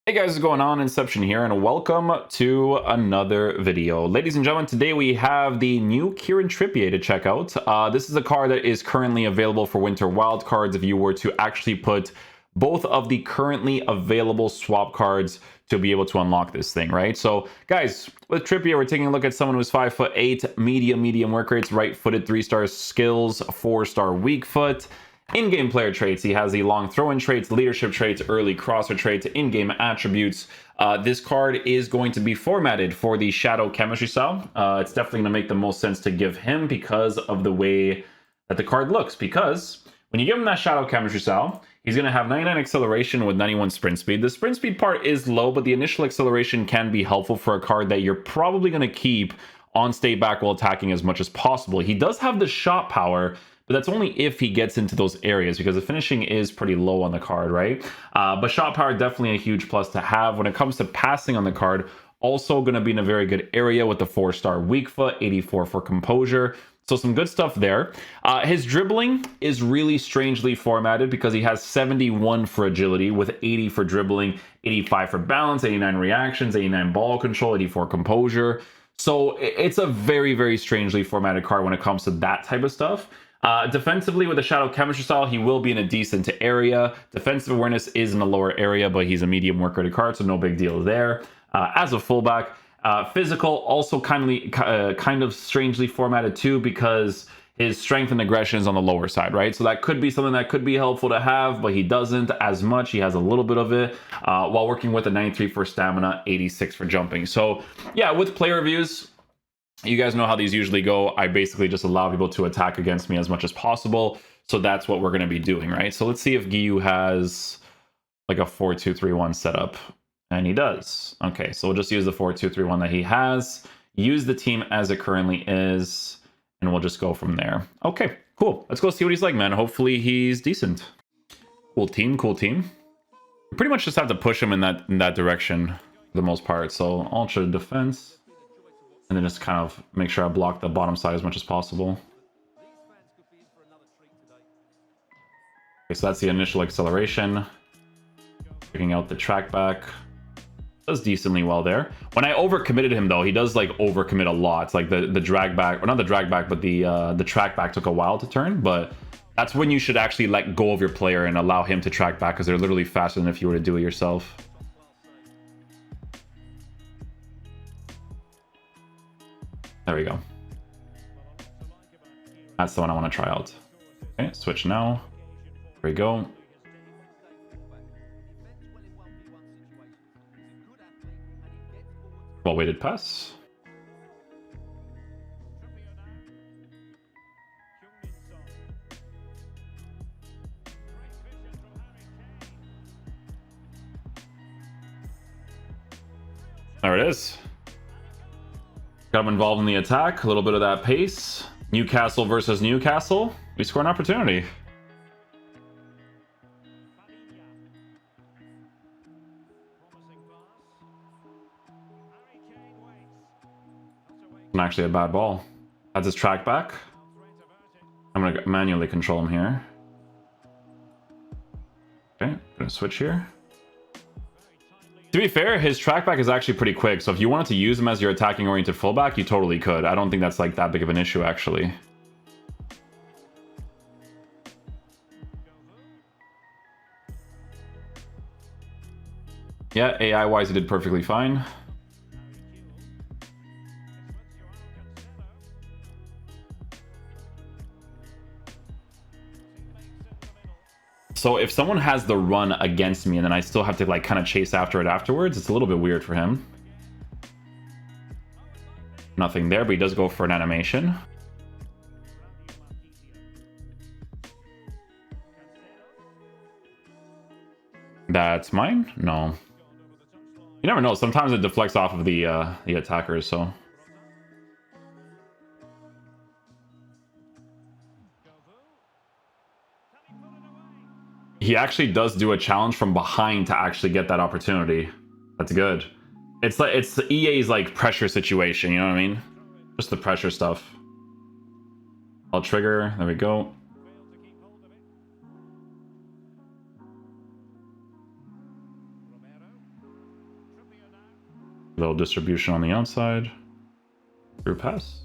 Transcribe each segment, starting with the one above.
Hey guys, what's going on? Inception here, and welcome to another video. Ladies and gentlemen, today we have the new Trippier to check out. This is a card that is currently available for Winter Wildcards if you were to actually put both of the currently available swap cards to be able to unlock this thing, right? So guys, with Trippier, we're taking a look at someone who's 5'8", medium work rates, right-footed, 3-star skills, 4-star weak foot. In-game player traits, he has the long throw-in traits, leadership traits, early crosser traits, in-game attributes. This card is going to be formatted for the shadow chemistry style. It's definitely going to make the most sense to give him because of the way that the card looks. Because when you give him that shadow chemistry style, he's going to have 99 acceleration with 91 sprint speed. The sprint speed part is low, but the initial acceleration can be helpful for a card that you're probably going to keep on stay back while attacking as much as possible. He does have the shot power, but that's only if he gets into those areas because the finishing is pretty low on the card, right? But shot power, definitely a huge plus to have. When it comes to passing on the card, also going to be in a very good area with the 4-star weak foot, 84 for composure. So some good stuff there. His dribbling is really strangely formatted because he has 71 for agility with 80 for dribbling, 85 for balance, 89 reactions, 89 ball control, 84 composure. So it's a very strangely formatted card when it comes to that type of stuff. Defensively, with the shadow chemistry style, he will be in a decent area. Defensive awareness is in a lower area, but he's a medium work rated card, so no big deal there. As a fullback, physical also kind of strangely formatted too, because his strength and aggression is on the lower side, right? So that could be something that could be helpful to have, but he doesn't as much. He has a little bit of it while working with a 93 for stamina, 86 for jumping. So yeah, with player reviews, you guys know how these usually go. I basically just allow people to attack against me as much as possible. So that's what we're going to be doing, right? So let's see if Giyu has like a 4-2-3-1 setup. And he does. Okay, so we'll just use the 4-2-3-1 that he has. Use the team as it currently is. And we'll just go from there. Okay, cool. Let's go see what he's like, man. Hopefully he's decent. Cool team, cool team. We pretty much just have to push him in that direction for the most part. So ultra defense. And then just kind of make sure I block the bottom side as much as possible. Okay, so that's the initial acceleration. Checking out the track back. Does decently well there. When I overcommitted him though, he does like overcommit a lot. It's like the drag back, or not the drag back, but the track back took a while to turn. But that's when you should actually let go of your player and allow him to track back, because they're literally faster than if you were to do it yourself. There we go. That's the one I want to try out. Okay, switch now. There we go. Well-weighted pass. There it is. Got him involved in the attack, a little bit of that pace. Newcastle versus Newcastle. We score an opportunity. It's actually a bad ball. That's his track back. I'm going to manually control him here. Okay, gonna switch here. To be fair, his trackback is actually pretty quick, so if you wanted to use him as your attacking-oriented fullback, you totally could. I don't think that's like that big of an issue, actually. Yeah, AI-wise, he did perfectly fine. So if someone has the run against me and then I still have to like kind of chase after it afterwards, it's a little bit weird for him. Nothing there, but he does go for an animation. That's mine? No. You never know. Sometimes it deflects off of the attackers, so... He actually does do a challenge from behind to actually get that opportunity. That's good. It's like it's EA's like pressure situation, you know what I mean? Just the pressure stuff. I'll trigger. There we go. Little distribution on the outside. Through pass.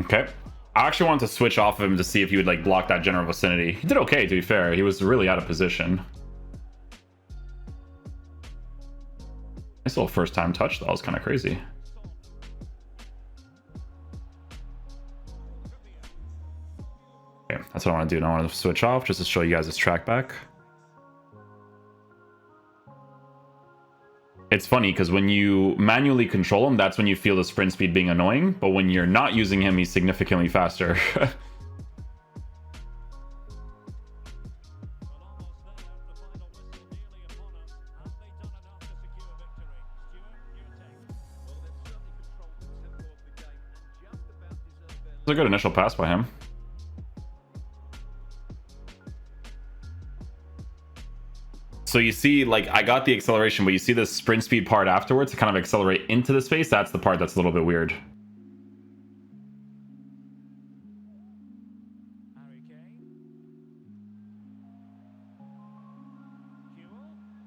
Okay. I actually wanted to switch off of him to see if he would like block that general vicinity. He did okay, to be fair. He was really out of position. Nice little first time touch. That was kind of crazy. Okay, that's what I want to do. Now I want to switch off just to show you guys this track back. It's funny because when you manually control him, that's when you feel the sprint speed being annoying. But when you're not using him, he's significantly faster. It's a good initial pass by him. So you see, like, I got the acceleration, but you see the sprint speed part afterwards to kind of accelerate into the space. That's the part that's a little bit weird.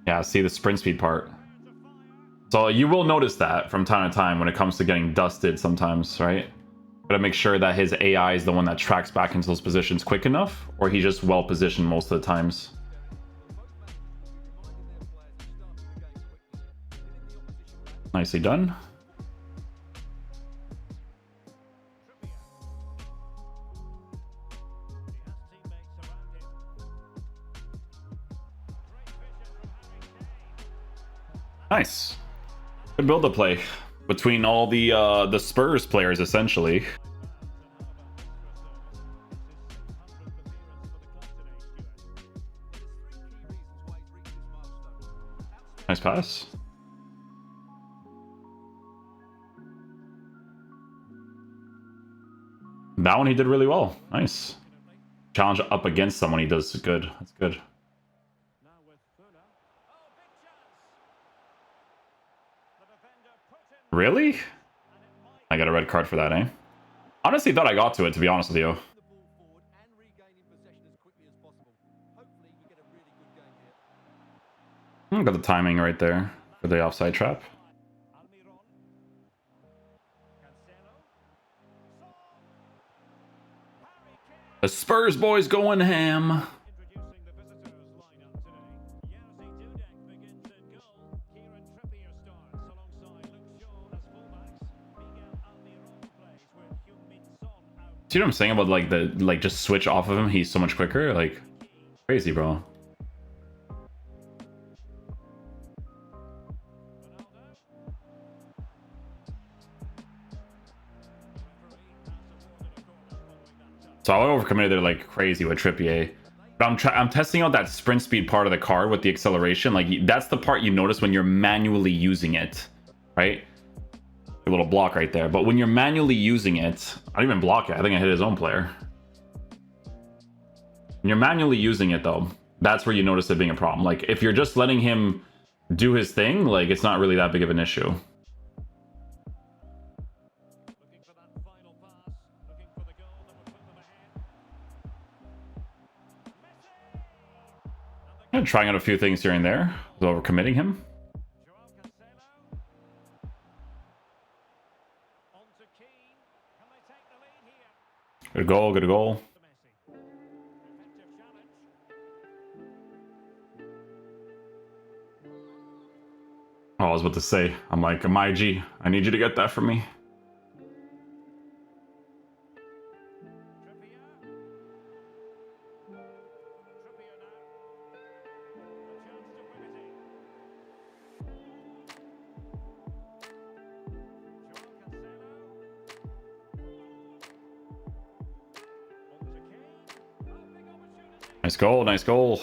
Yeah, see the sprint speed part. So you will notice that from time to time when it comes to getting dusted sometimes, right? Gotta make sure that his AI is the one that tracks back into those positions quick enough, or he's just well positioned most of the times. Nicely done. Nice. Good build-up play between all the Spurs players, essentially. Nice pass. That one he did really well. Nice. Challenge up against someone he does good. That's good. Really? I got a red card for that, eh? Honestly thought I got to it, to be honest with you. Got the timing right there for the offside trap. The Spurs boys going ham. See what I'm saying about like just switch off of him? He's so much quicker. Like crazy, bro. So I overcommitted there like crazy with Trippier. But I'm testing out that sprint speed part of the card with the acceleration. Like that's the part you notice when you're manually using it, right? A little block right there. But when you're manually using it, I didn't even block it. I think I hit his own player. When you're manually using it though, that's where you notice it being a problem. Like if you're just letting him do his thing, like it's not really that big of an issue. I'm trying out a few things here and there, overcommitting him. Good goal, good goal. Oh, I was about to say, I'm like, MIG, I need you to get that for me. Nice goal, nice goal.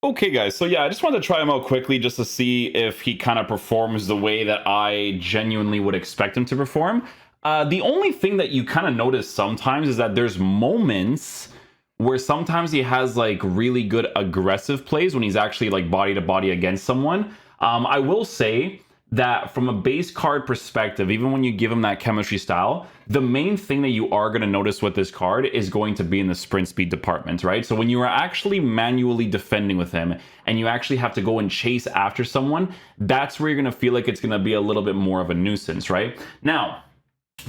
Okay, guys, so yeah, I just wanted to try him out quickly just to see if he kind of performs the way that I genuinely would expect him to perform. The only thing that you kind of notice sometimes is that there's moments where sometimes he has like really good aggressive plays when he's actually like body to body against someone. I will say that from a base card perspective, even when you give him that chemistry style, the main thing that you are going to notice with this card is going to be in the sprint speed department, right? So when you are actually manually defending with him and you actually have to go and chase after someone, that's where you're going to feel like it's going to be a little bit more of a nuisance, right? Now,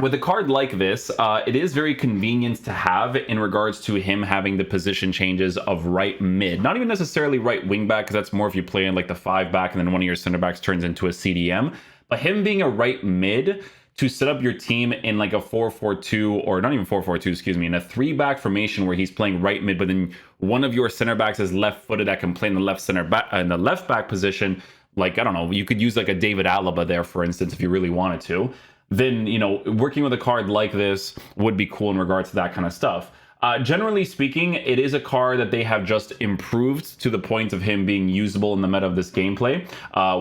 with a card like this, it is very convenient to have in regards to him having the position changes of right mid. Not even necessarily right wing back, because that's more if you play in like the 5 back and then one of your center backs turns into a CDM. But him being a right mid to set up your team in like a 4-4-2, or not even 4-4-2, excuse me, in a 3-back formation where he's playing right mid, but then one of your center backs is left-footed that can play in the left center back in the left back position. Like, I don't know, you could use like a David Alaba there, for instance, if you really wanted to. Then, you know, working with a card like this would be cool in regards to that kind of stuff. Generally speaking, it is a card that they have just improved to the point of him being usable in the meta of this gameplay,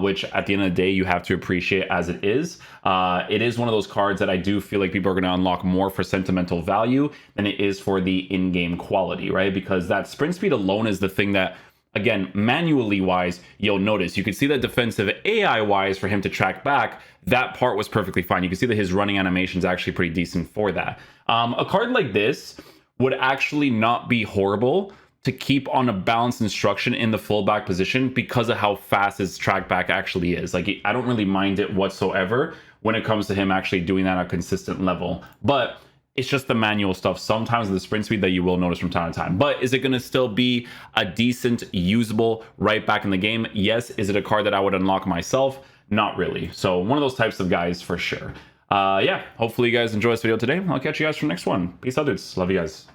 which at the end of the day, you have to appreciate as it is. It is one of those cards that I do feel like people are going to unlock more for sentimental value than it is for the in-game quality, right? Because that sprint speed alone is the thing that, again, manually wise, you'll notice. You can see that defensive AI wise for him to track back, that part was perfectly fine. You can see that his running animation is actually pretty decent for that. A card like this would actually not be horrible to keep on a balanced instruction in the fullback position because of how fast his track back actually is. Like, I don't really mind it whatsoever when it comes to him actually doing that at a consistent level. But it's just the manual stuff, sometimes the sprint speed, that you will notice from time to time. But is it going to still be a decent, usable right back in the game? Yes. Is it a card that I would unlock myself? Not really. So one of those types of guys for sure. Yeah, hopefully you guys enjoy this video today. I'll catch you guys for the next one. Peace out, dudes. Love you guys.